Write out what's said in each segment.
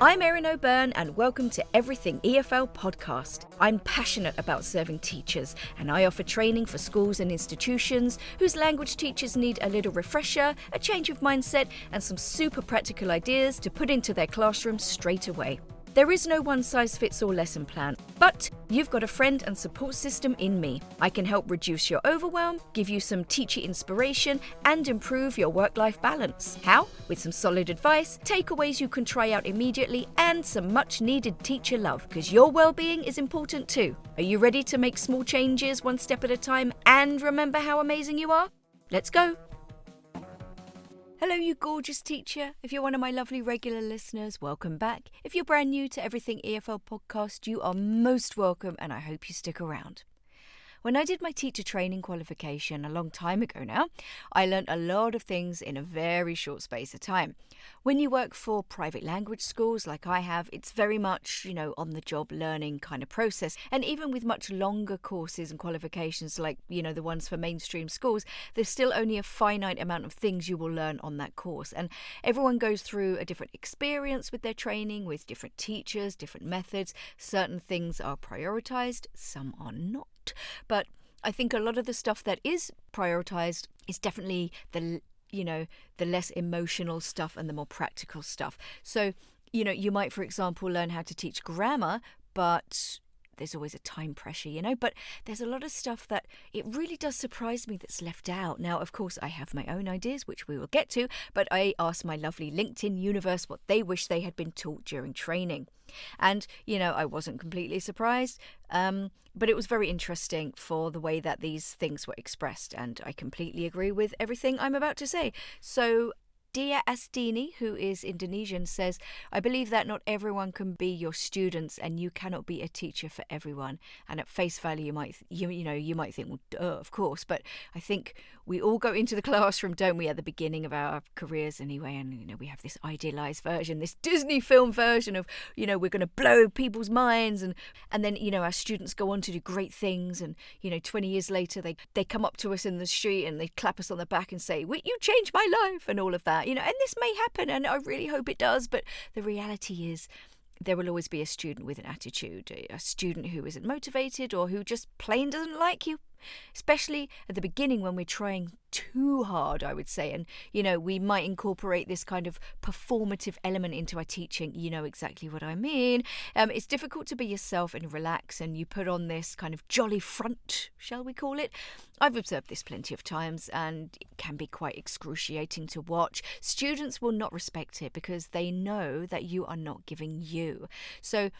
I'm Erin O'Byrne and welcome to Everything EFL podcast. I'm passionate about serving teachers and I offer training for schools and institutions whose language teachers need a little refresher, a change of mindset and some super practical ideas to put into their classrooms straight away. There is no one-size-fits-all lesson plan, but you've got a friend and support system in me. I can help reduce your overwhelm, give you some teacher inspiration, and improve your work-life balance. How? With some solid advice, takeaways you can try out immediately, and some much-needed teacher love, because your well-being is important too. Are you ready to make small changes one step at a time and remember how amazing you are? Let's go! Hello, you gorgeous teacher. If you're one of my lovely regular listeners, welcome back. If you're brand new to Everything EFL podcast, you are most welcome and I hope you stick around. When I did my teacher training qualification a long time ago now, I learnt a lot of things in a very short space of time. When you work for private language schools like I have, it's very much, on-the-job learning kind of process. And even with much longer courses and qualifications like, the ones for mainstream schools, there's still only a finite amount of things you will learn on that course. And everyone goes through a different experience with their training, with different teachers, different methods. Certain things are prioritised, some are not. But I think a lot of the stuff that is prioritised is definitely the less emotional stuff and the more practical stuff. So, you might, for example, learn how to teach grammar, but there's always a time pressure, but there's a lot of stuff that it really does surprise me that's left out. Now, of course, I have my own ideas, which we will get to, but I asked my lovely LinkedIn universe what they wish they had been taught during training. And, I wasn't completely surprised, but it was very interesting for the way that these things were expressed, and I completely agree with everything I'm about to say. So, Dia Astini, who is Indonesian, says, I believe that not everyone can be your students and you cannot be a teacher for everyone. And at face value, you might think, well, duh, of course. But I think we all go into the classroom, don't we, at the beginning of our careers anyway. And, we have this idealized version, this Disney film version of, we're going to blow people's minds. And then, our students go on to do great things. And, 20 years later, they come up to us in the street and they clap us on the back and say, you changed my life and all of that. And this may happen and I really hope it does, but the reality is there will always be a student with an attitude, a student who isn't motivated or who just plain doesn't like you, especially at the beginning when we're trying too hard, I would say. And, we might incorporate this kind of performative element into our teaching. You know exactly what I mean. It's difficult to be yourself and relax and you put on this kind of jolly front, shall we call it? I've observed this plenty of times and it can be quite excruciating to watch. Students will not respect it because they know that you are not giving you. So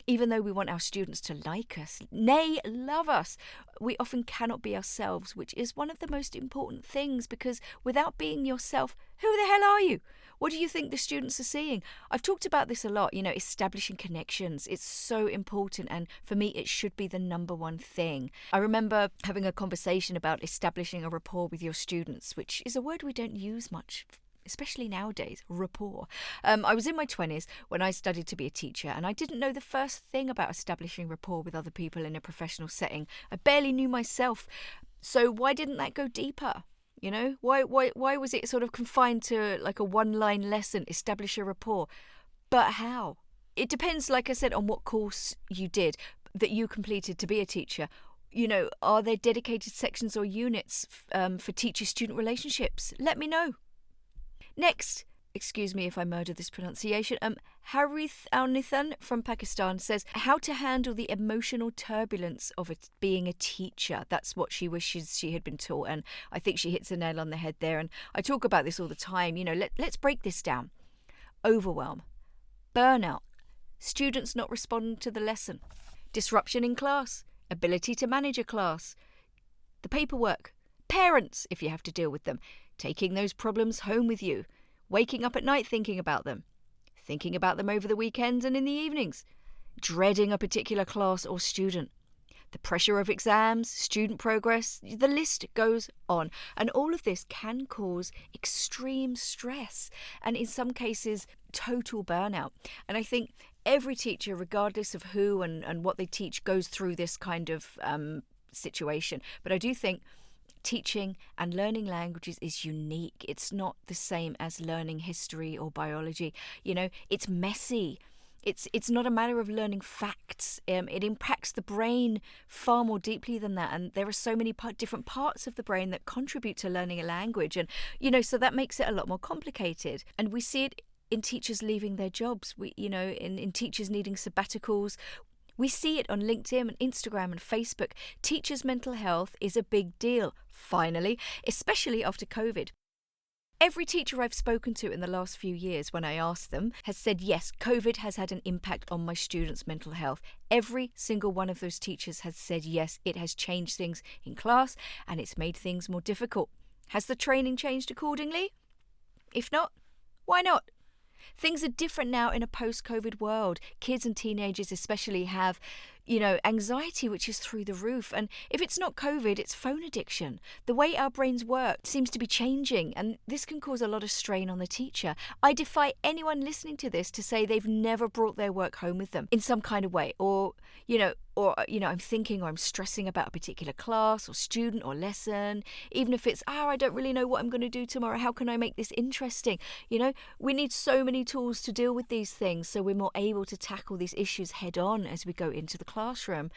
even though we want our students to like us, nay, love us, we often cannot be ourselves, which is one of the most important things because without being yourself, who the hell are you? What do you think the students are seeing? I've talked about this a lot, establishing connections. It's so important and for me it should be the number one thing. I remember having a conversation about establishing a rapport with your students, which is a word we don't use much, especially nowadays, rapport. I was in my 20s when I studied to be a teacher and I didn't know the first thing about establishing rapport with other people in a professional setting. I barely knew myself. So why didn't that go deeper? Why was it sort of confined to like a one-line lesson, establish a rapport? But how? It depends, like I said, on what course you did that you completed to be a teacher. Are there dedicated sections or units for teacher-student relationships? Let me know. Next, excuse me if I murder this pronunciation, Harith Al-Nithan from Pakistan says, how to handle the emotional turbulence of being a teacher. That's what she wishes she had been taught, and I think she hits the nail on the head there, and I talk about this all the time. Let's break this down. Overwhelm, burnout, students not responding to the lesson, disruption in class, ability to manage a class, the paperwork, parents if you have to deal with them, taking those problems home with you, waking up at night thinking about them over the weekends and in the evenings, dreading a particular class or student, the pressure of exams, student progress, the list goes on. And all of this can cause extreme stress and in some cases total burnout. And I think every teacher, regardless of who and what they teach, goes through this kind of situation. But I do think teaching and learning languages is unique. It's not the same as learning history or biology. It's messy. It's not a matter of learning facts. It impacts the brain far more deeply than that. And there are so many different parts of the brain that contribute to learning a language. And, so that makes it a lot more complicated. And we see it in teachers leaving their jobs, in teachers needing sabbaticals. We see it on LinkedIn and Instagram and Facebook. Teachers' mental health is a big deal, finally, especially after COVID. Every teacher I've spoken to in the last few years, when I asked them, has said, yes, COVID has had an impact on my students' mental health. Every single one of those teachers has said, yes, it has changed things in class and it's made things more difficult. Has the training changed accordingly? If not, why not? Things are different now in a post-COVID world. Kids and teenagers especially have, anxiety, which is through the roof. And if it's not COVID, it's phone addiction. The way our brains work seems to be changing, and this can cause a lot of strain on the teacher. I defy anyone listening to this to say they've never brought their work home with them in some kind of way, or I'm thinking or I'm stressing about a particular class or student or lesson, even if it's, I don't really know what I'm going to do tomorrow. How can I make this interesting? We need so many tools to deal with these things so we're more able to tackle these issues head on as we go into the classroom.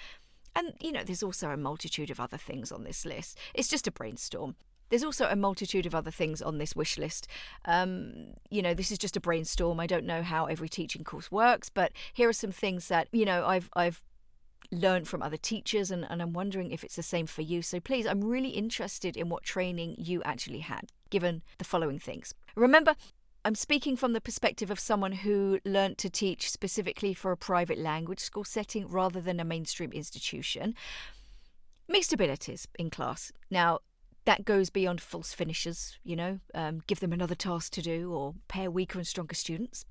And, there's also a multitude of other things on this list. It's just a brainstorm. There's also a multitude of other things on this wish list. This is just a brainstorm. I don't know how every teaching course works, but here are some things that, I've learned from other teachers, and I'm wondering if it's the same for you. So please, I'm really interested in what training you actually had, given the following things. Remember, I'm speaking from the perspective of someone who learnt to teach specifically for a private language school setting rather than a mainstream institution. Mixed abilities in class. Now, that goes beyond false finishers, give them another task to do or pair weaker and stronger students.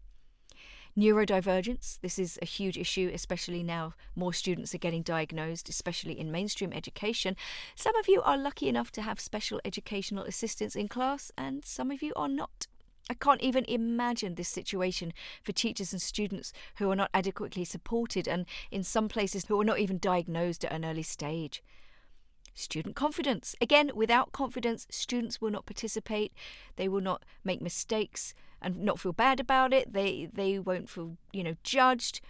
Neurodivergence, this is a huge issue, especially now more students are getting diagnosed, especially in mainstream education. Some of you are lucky enough to have special educational assistants in class, and some of you are not. I can't even imagine this situation for teachers and students who are not adequately supported, and in some places who are not even diagnosed at an early stage. Student confidence. Again, without confidence, students will not participate. They will not make mistakes and not feel bad about it. They won't feel, judged.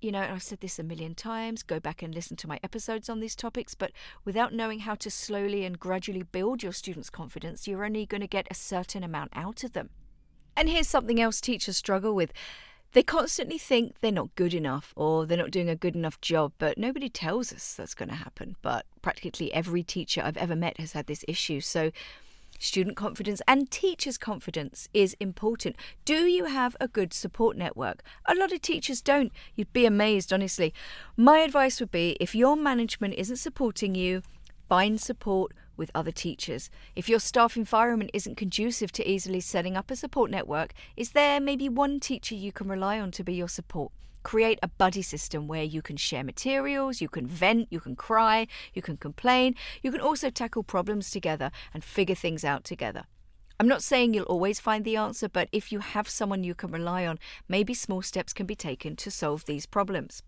I've said this a million times. Go back and listen to my episodes on these topics. But without knowing how to slowly and gradually build your students' confidence, you're only going to get a certain amount out of them. And here's something else teachers struggle with. They constantly think they're not good enough or they're not doing a good enough job, but nobody tells us that's going to happen. But practically every teacher I've ever met has had this issue. So student confidence and teachers' confidence is important. Do you have a good support network? A lot of teachers don't. You'd be amazed, honestly. My advice would be, if your management isn't supporting you, find support with other teachers. If your staff environment isn't conducive to easily setting up a support network, is there maybe one teacher you can rely on to be your support? Create a buddy system where you can share materials, you can vent, you can cry, you can complain. You can also tackle problems together and figure things out together. I'm not saying you'll always find the answer, but if you have someone you can rely on, maybe small steps can be taken to solve these problems.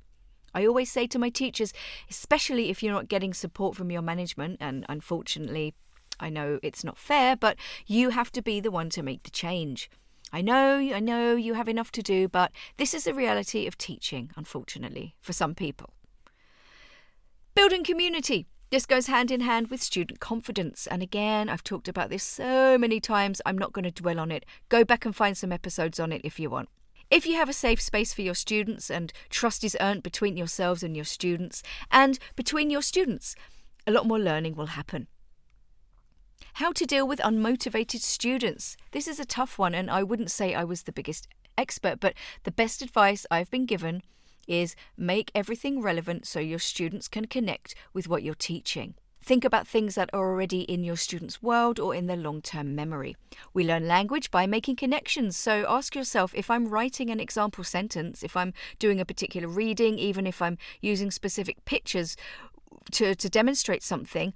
I always say to my teachers, especially if you're not getting support from your management, and unfortunately, I know it's not fair, but you have to be the one to make the change. I know you have enough to do, but this is the reality of teaching, unfortunately, for some people. Building community. This goes hand in hand with student confidence. And again, I've talked about this so many times, I'm not going to dwell on it. Go back and find some episodes on it if you want. If you have a safe space for your students and trust is earned between yourselves and your students, and between your students, a lot more learning will happen. How to deal with unmotivated students. This is a tough one, and I wouldn't say I was the biggest expert, but the best advice I've been given is make everything relevant so your students can connect with what you're teaching. Think about things that are already in your students' world or in their long-term memory. We learn language by making connections, so ask yourself, if I'm writing an example sentence, if I'm doing a particular reading, even if I'm using specific pictures to demonstrate something,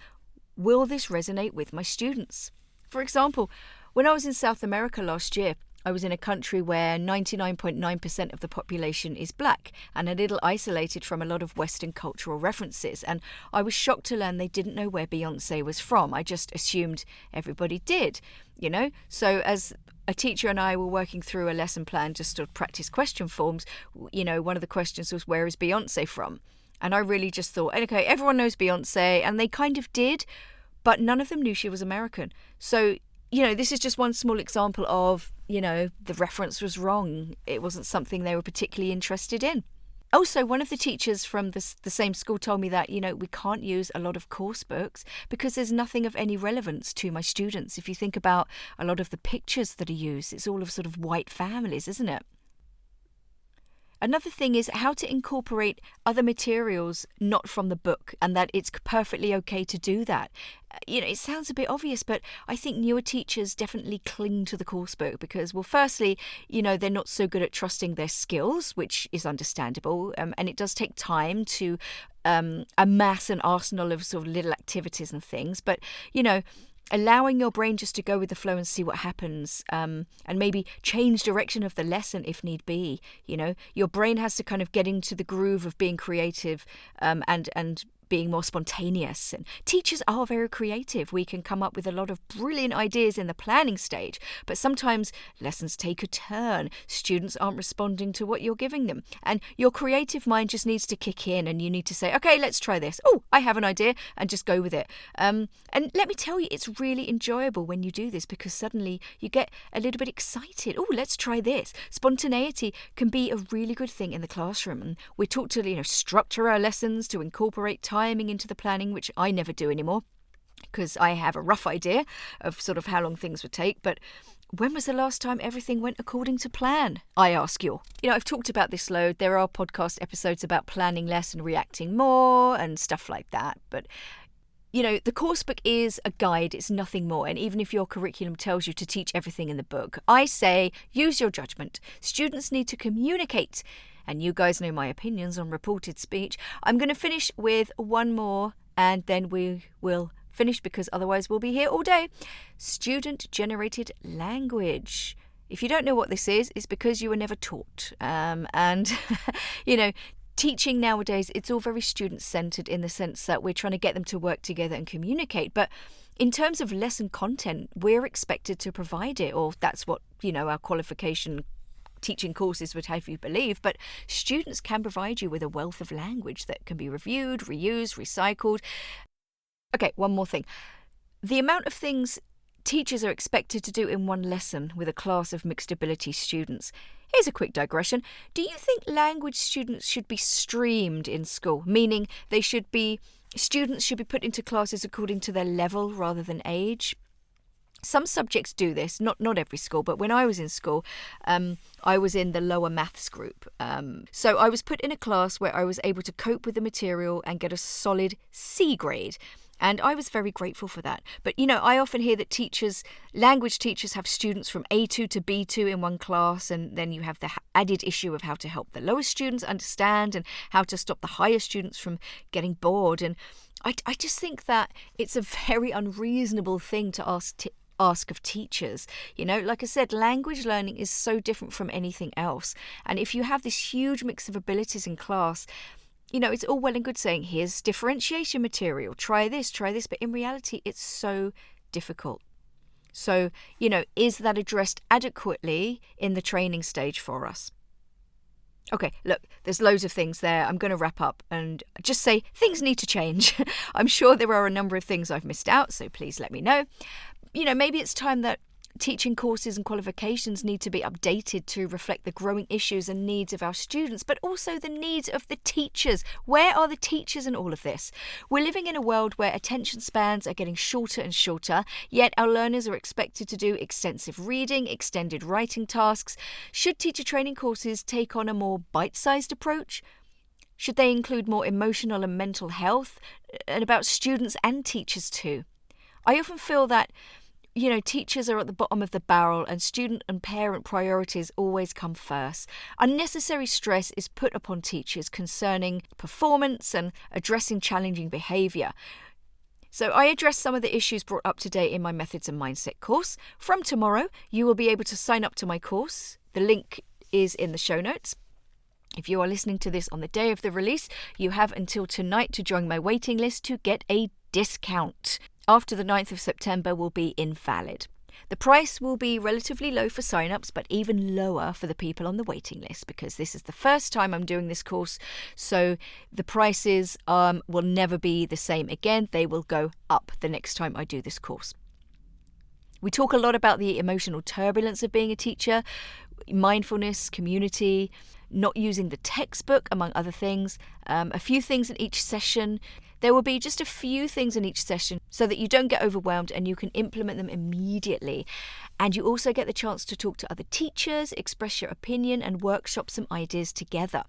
will this resonate with my students? For example, when I was in South America last year, I was in a country where 99.9% of the population is black and a little isolated from a lot of Western cultural references. And I was shocked to learn they didn't know where Beyoncé was from. I just assumed everybody did, So as a teacher and I were working through a lesson plan just to practice question forms. One of the questions was, where is Beyonce from? And I really just thought, okay, everyone knows Beyonce, and they kind of did, but none of them knew she was American. So, this is just one small example of, the reference was wrong. It wasn't something they were particularly interested in. Also, one of the teachers from the same school told me that, we can't use a lot of course books because there's nothing of any relevance to my students. If you think about a lot of the pictures that are used, it's all of sort of white families, isn't it? Another thing is how to incorporate other materials not from the book, and that it's perfectly okay to do that. It sounds a bit obvious, but I think newer teachers definitely cling to the course book because, well, firstly, they're not so good at trusting their skills, which is understandable, and it does take time to amass an arsenal of sort of little activities and things. But, allowing your brain just to go with the flow and see what happens, and maybe change direction of the lesson if need be. Your brain has to kind of get into the groove of being creative and being more spontaneous. And teachers are very creative. We can come up with a lot of brilliant ideas in the planning stage, but sometimes lessons take a turn. Students aren't responding to what you're giving them. And your creative mind just needs to kick in, and you need to say, okay, let's try this. Oh, I have an idea, and just go with it. And let me tell you, it's really enjoyable when you do this because suddenly you get a little bit excited. Oh, let's try this. Spontaneity can be a really good thing in the classroom. And we're taught to, structure our lessons, to incorporate timing into the planning, which I never do anymore because I have a rough idea of sort of how long things would take. But when was the last time everything went according to plan, I ask you? I've talked about this load. There are podcast episodes about planning less and reacting more and stuff like that. But the course book is a guide. It's nothing more. And even if your curriculum tells you to teach everything in the book, I say use your judgment. Students need to communicate. And you guys know my opinions on reported speech. I'm going to finish with one more, and then we will finish because otherwise we'll be here all day. Student-generated language. If you don't know what this is, it's because you were never taught. Teaching nowadays, it's all very student-centered in the sense that we're trying to get them to work together and communicate. But in terms of lesson content, we're expected to provide it, or that's what, our qualification teaching courses would have you believe. But students can provide you with a wealth of language that can be reviewed, reused, recycled. Okay, one more thing. The amount of things teachers are expected to do in one lesson with a class of mixed ability students. Here's a quick digression. Do you think language students should be streamed in school? Meaning students should be put into classes according to their level rather than age? Some subjects do this, not every school, but when I was in school, I was in the lower maths group. So I was put in a class where I was able to cope with the material and get a solid C grade. And I was very grateful for that. But, I often hear that language teachers have students from A2 to B2 in one class, and then you have the added issue of how to help the lower students understand and how to stop the higher students from getting bored. And I just think that it's a very unreasonable thing to ask of teachers. Like I said, language learning is so different from anything else. And if you have this huge mix of abilities in class, it's all well and good saying, here's differentiation material, try this, but in reality, it's so difficult. So, is that addressed adequately in the training stage for us? Okay, look, there's loads of things there. I'm going to wrap up and just say things need to change. I'm sure there are a number of things I've missed out, so please let me know. Maybe it's time that teaching courses and qualifications need to be updated to reflect the growing issues and needs of our students, but also the needs of the teachers. Where are the teachers in all of this? We're living in a world where attention spans are getting shorter and shorter, yet our learners are expected to do extensive reading, extended writing tasks. Should teacher training courses take on a more bite-sized approach? Should they include more emotional and mental health, and about students and teachers too? I often feel that teachers are at the bottom of the barrel and student and parent priorities always come first. Unnecessary stress is put upon teachers concerning performance and addressing challenging behaviour. So I address some of the issues brought up today in my Methods and Mindset course. From tomorrow, you will be able to sign up to my course. The link is in the show notes. If you are listening to this on the day of the release, you have until tonight to join my waiting list to get a discount. After the 9th of September will be invalid. The price will be relatively low for sign-ups, but even lower for the people on the waiting list, because this is the first time I'm doing this course, so the prices will never be the same again. They will go up the next time I do this course. We talk a lot about the emotional turbulence of being a teacher, mindfulness, community, not using the textbook, among other things, a few things in each session. There will be just a few things in each session so that you don't get overwhelmed and you can implement them immediately. And you also get the chance to talk to other teachers, express your opinion, and workshop some ideas together.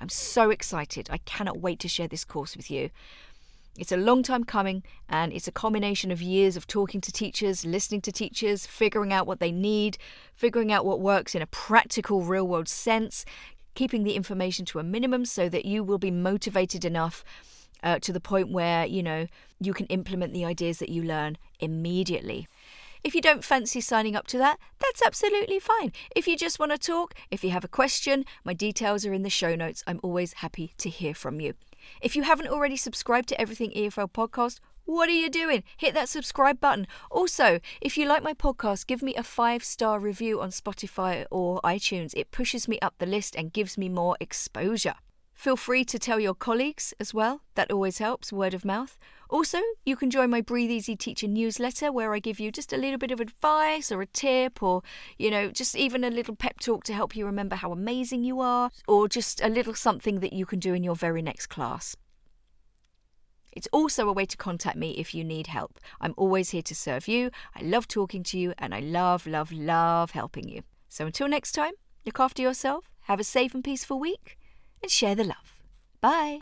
I'm so excited. I cannot wait to share this course with you. It's a long time coming, and it's a combination of years of talking to teachers, listening to teachers, figuring out what they need, figuring out what works in a practical, real-world sense, keeping the information to a minimum so that you will be motivated enough to the point where, you can implement the ideas that you learn immediately. If you don't fancy signing up to that, that's absolutely fine. If you just want to talk, if you have a question, my details are in the show notes. I'm always happy to hear from you. If you haven't already subscribed to Everything EFL Podcast, what are you doing? Hit that subscribe button. Also, if you like my podcast, give me a 5-star review on Spotify or iTunes. It pushes me up the list and gives me more exposure. Feel free to tell your colleagues as well. That always helps, word of mouth. Also, you can join my Breathe Easy Teacher newsletter where I give you just a little bit of advice or a tip or, just even a little pep talk to help you remember how amazing you are, or just a little something that you can do in your very next class. It's also a way to contact me if you need help. I'm always here to serve you. I love talking to you, and I love, love, love helping you. So until next time, look after yourself, have a safe and peaceful week, and share the love. Bye.